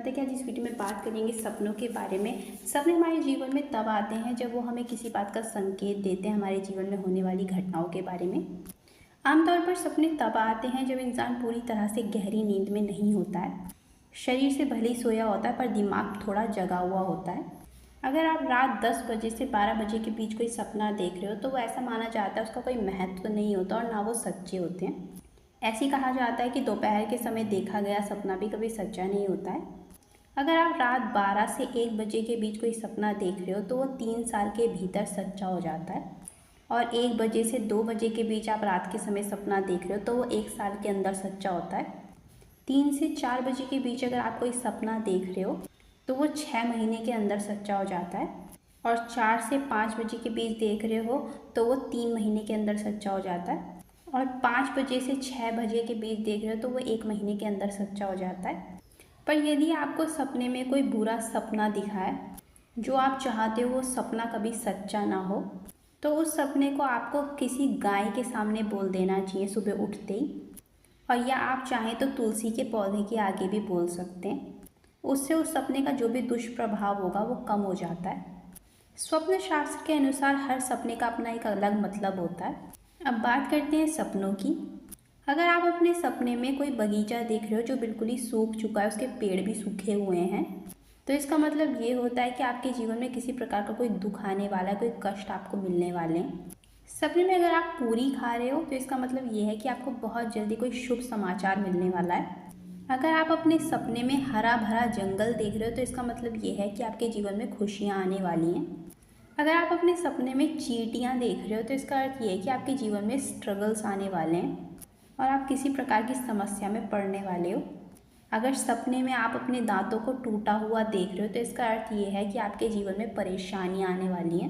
स्वागत है कि आज इस वीडियो में बात करेंगे सपनों के बारे में। सपने हमारे जीवन में तब आते हैं जब वो हमें किसी बात का संकेत देते हैं हमारे जीवन में होने वाली घटनाओं के बारे में। आमतौर पर सपने तब आते हैं जब इंसान पूरी तरह से गहरी नींद में नहीं होता है। शरीर से भले ही सोया होता है पर दिमाग थोड़ा जगा हुआ होता है। अगर आप रात 10 बजे से 12 बजे के बीच कोई सपना देख रहे हो तो वो ऐसा माना जाता है उसका कोई महत्व नहीं होता और ना वो सच्चे होते हैं। ऐसे ही कहा जाता है कि दोपहर के समय देखा गया सपना भी कभी सच्चा नहीं होता है। अगर आप रात 12 से 1 बजे के बीच कोई सपना देख रहे हो तो वो 3 साल के भीतर सच्चा हो जाता है। और 1 बजे से 2 बजे के बीच आप रात के समय सपना देख रहे हो तो वो 1 साल के अंदर सच्चा होता है। 3 से 4 बजे के बीच अगर आप कोई सपना देख रहे हो तो वो 6 महीने के अंदर सच्चा हो जाता है। और 4 से 5 बजे के बीच देख रहे हो तो वो 3 महीने के अंदर सच्चा हो जाता है। और 5 बजे से 6 बजे के बीच देख रहे हो तो वो 1 महीने के अंदर सच्चा हो जाता है। पर यदि आपको सपने में कोई बुरा सपना दिखा है जो आप चाहते हो वो सपना कभी सच्चा ना हो तो उस सपने को आपको किसी गाय के सामने बोल देना चाहिए सुबह उठते ही। और या आप चाहें तो तुलसी के पौधे के आगे भी बोल सकते हैं। उससे उस सपने का जो भी दुष्प्रभाव होगा वो कम हो जाता है। स्वप्न शास्त्र के अनुसार हर सपने का अपना एक अलग मतलब होता है। अब बात करते हैं सपनों की। अगर आप अपने सपने में कोई बगीचा देख रहे हो जो बिल्कुल ही सूख चुका है, उसके पेड़ भी सूखे हुए हैं, तो इसका मतलब ये होता है कि आपके जीवन में किसी प्रकार का कोई दुख आने वाला है, कोई कष्ट आपको मिलने वाले हैं। सपने में अगर आप पूरी खा रहे हो तो इसका मतलब ये है कि आपको बहुत जल्दी कोई शुभ समाचार मिलने वाला है। अगर आप अपने सपने में हरा भरा जंगल देख रहे हो तो इसका मतलब ये है कि आपके जीवन में खुशियाँ आने वाली हैं। अगर आप अपने सपने में चींटियाँ देख रहे हो तो इसका अर्थ ये है कि आपके जीवन में स्ट्रगल्स आने वाले हैं और आप किसी प्रकार की समस्या में पड़ने वाले हो। अगर सपने में आप अपने दांतों को टूटा हुआ देख रहे हो तो इसका अर्थ ये है कि आपके जीवन में परेशानियाँ आने वाली हैं।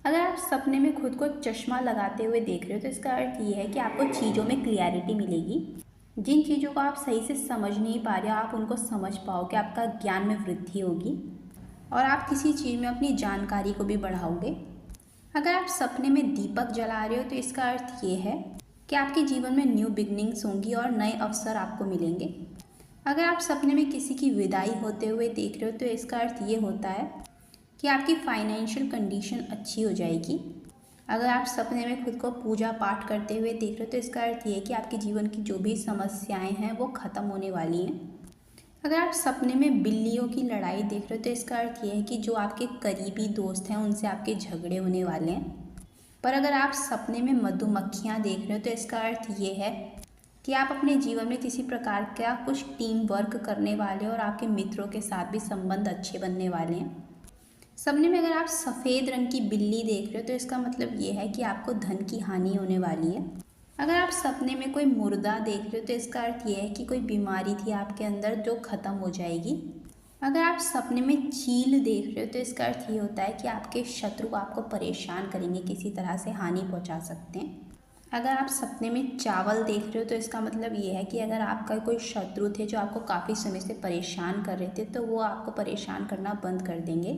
अगर आप सपने में खुद को चश्मा लगाते हुए देख रहे हो तो इसका अर्थ ये है कि आपको चीज़ों में क्लियरिटी मिलेगी। जिन चीज़ों को आप सही से समझ नहीं पा रहे हो आप उनको समझ पाओगे, आपका ज्ञान में वृद्धि होगी और आप किसी चीज़ में अपनी जानकारी को भी बढ़ाओगे। अगर आप सपने में दीपक जला रहे हो तो इसका अर्थ ये है कि आपके जीवन में न्यू बिगनिंग्स होंगी और नए अवसर आपको मिलेंगे। अगर आप सपने में किसी की विदाई होते हुए देख रहे हो तो इसका अर्थ ये होता है कि आपकी फाइनेंशियल कंडीशन अच्छी हो जाएगी। अगर आप सपने में खुद को पूजा पाठ करते हुए देख रहे हो तो इसका अर्थ ये है कि आपके जीवन की जो भी समस्याएं हैं वो ख़त्म होने वाली हैं। अगर आप सपने में बिल्लियों की लड़ाई देख रहे हो तो इसका अर्थ ये है कि जो आपके करीबी दोस्त हैं उनसे आपके झगड़े होने वाले हैं। पर अगर आप सपने में मधुमक्खियाँ देख रहे हो तो इसका अर्थ ये है कि आप अपने जीवन में किसी प्रकार का कुछ टीम वर्क करने वाले हो और आपके मित्रों के साथ भी संबंध अच्छे बनने वाले हैं। सपने में अगर आप सफ़ेद रंग की बिल्ली देख रहे हो तो इसका मतलब ये है कि आपको धन की हानि होने वाली है। अगर आप सपने में कोई मुर्दा देख रहे हो तो इसका अर्थ ये है कि कोई बीमारी थी आपके अंदर जो ख़त्म हो जाएगी। अगर आप सपने में चील देख रहे हो तो इसका अर्थ ये होता है कि आपके शत्रु आपको परेशान करेंगे, किसी तरह से हानि पहुंचा सकते हैं। अगर आप सपने में चावल देख रहे हो तो इसका मतलब ये है कि अगर आपका कोई शत्रु थे जो आपको काफ़ी समय से परेशान कर रहे थे तो वो आपको परेशान करना बंद कर देंगे।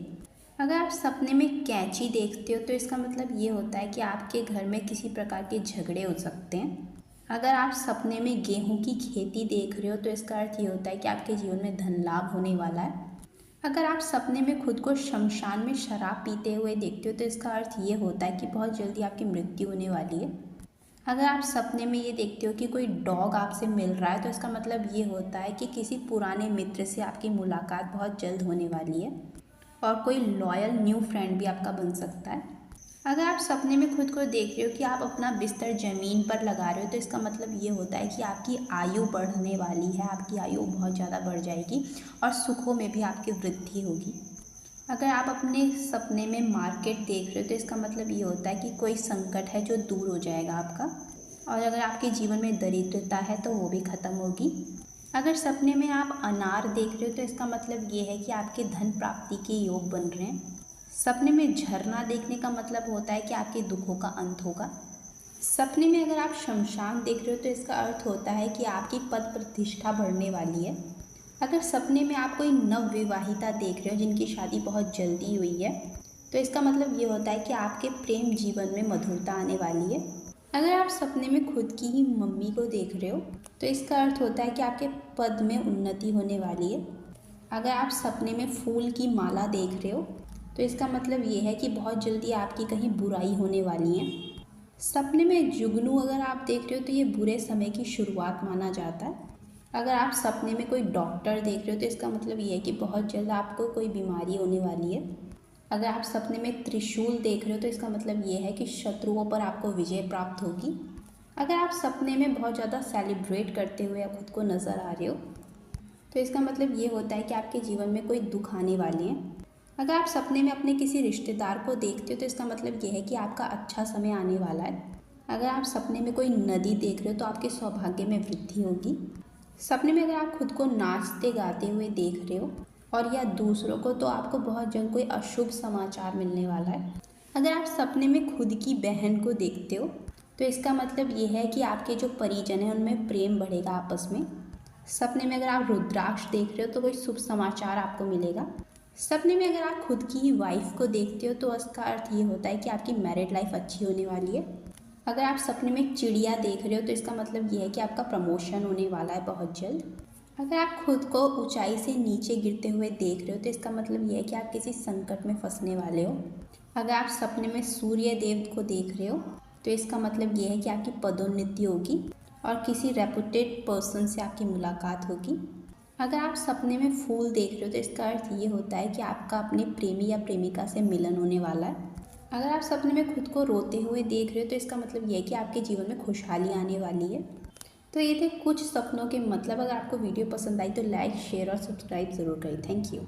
अगर आप सपने में कैंची देखते हो तो इसका मतलब ये होता है कि आपके घर में किसी प्रकार के झगड़े हो सकते हैं। अगर आप सपने में गेहूं की खेती देख रहे हो तो इसका अर्थ ये होता है कि आपके जीवन में धन लाभ होने वाला है। अगर आप सपने में खुद को शमशान में शराब पीते हुए देखते हो तो इसका अर्थ ये होता है कि बहुत जल्दी आपकी मृत्यु होने वाली है। अगर आप सपने में ये देखते हो कि कोई डॉग आपसे मिल रहा है तो इसका मतलब ये होता है कि किसी पुराने मित्र से आपकी मुलाकात बहुत जल्द होने वाली है और कोई लॉयल न्यू फ्रेंड भी आपका बन सकता है। अगर आप सपने में खुद को देख रहे हो कि आप अपना बिस्तर ज़मीन पर लगा रहे हो तो इसका मतलब ये होता है कि आपकी आयु बढ़ने वाली है, आपकी आयु बहुत ज़्यादा बढ़ जाएगी और सुखों में भी आपकी वृद्धि होगी। अगर आप अपने सपने में मार्केट देख रहे हो तो इसका मतलब ये होता है कि कोई संकट है जो दूर हो जाएगा आपका। और अगर आपके जीवन में दरिद्रता है तो वो भी ख़त्म होगी। अगर सपने में आप अनार देख रहे हो तो इसका मतलब ये है कि आपके धन प्राप्ति के योग बन रहे हैं। सपने में झरना देखने का मतलब होता है कि आपके दुखों का अंत होगा। सपने में अगर आप शमशान देख रहे हो तो इसका अर्थ होता है कि आपकी पद प्रतिष्ठा बढ़ने वाली है। अगर सपने में आप कोई नवविवाहिता देख रहे हो जिनकी शादी बहुत जल्दी हुई है तो इसका मतलब ये होता है कि आपके प्रेम जीवन में मधुरता आने वाली है। अगर आप सपने में खुद की ही मम्मी को देख रहे हो तो इसका अर्थ होता है कि आपके पद में उन्नति होने वाली है। अगर आप सपने में फूल की माला देख रहे हो तो इसका मतलब ये है कि बहुत जल्दी आपकी कहीं बुराई होने वाली है। सपने में जुगनू अगर आप देख रहे हो तो ये बुरे समय की शुरुआत माना जाता है। अगर आप सपने में कोई डॉक्टर देख रहे हो तो इसका मतलब ये है कि बहुत जल्द आपको कोई बीमारी होने वाली है। अगर आप सपने में त्रिशूल देख रहे हो तो इसका मतलब ये है कि शत्रुओं पर आपको विजय प्राप्त होगी। अगर आप सपने में बहुत ज़्यादा सेलिब्रेट करते हुए या खुद को नज़र आ रहे हो तो इसका मतलब ये होता है कि आपके जीवन में कोई दुख आने वाले हैं। अगर आप सपने में अपने किसी रिश्तेदार को देखते हो तो इसका मतलब ये है कि आपका अच्छा समय आने वाला है। अगर आप सपने में कोई नदी देख रहे हो तो आपके सौभाग्य में वृद्धि होगी। सपने में अगर आप खुद को नाचते गाते हुए देख रहे हो और या दूसरों को, तो आपको बहुत जल्द कोई अशुभ समाचार मिलने वाला है। अगर आप सपने में खुद की बहन को देखते हो तो इसका मतलब ये है कि आपके जो परिजन हैं उनमें प्रेम बढ़ेगा आपस में। सपने में अगर आप रुद्राक्ष देख रहे हो तो कोई शुभ समाचार आपको मिलेगा। सपने में अगर आप खुद की ही वाइफ को देखते हो तो इसका अर्थ ये होता है कि आपकी मैरिड लाइफ अच्छी होने वाली है। अगर आप सपने में चिड़िया देख रहे हो तो इसका मतलब ये है कि आपका प्रमोशन होने वाला है बहुत जल्द। अगर आप खुद को ऊंचाई से नीचे गिरते हुए देख रहे हो तो इसका मतलब ये है कि आप किसी संकट में फंसने वाले हो। अगर आप सपने में सूर्य देव को देख रहे हो तो इसका मतलब ये है कि आपकी पदोन्नति होगी और किसी रेपुटेड पर्सन से आपकी मुलाकात होगी। अगर आप सपने में फूल देख रहे हो तो इसका अर्थ ये होता है कि आपका अपने प्रेमी या प्रेमिका से मिलन होने वाला है। अगर आप सपने में खुद को रोते हुए देख रहे हो तो इसका मतलब ये है कि आपके जीवन में खुशहाली आने वाली है। तो ये थे कुछ सपनों के मतलब। अगर आपको वीडियो पसंद आई तो लाइक, शेयर और सब्सक्राइब ज़रूर करें। Thank you.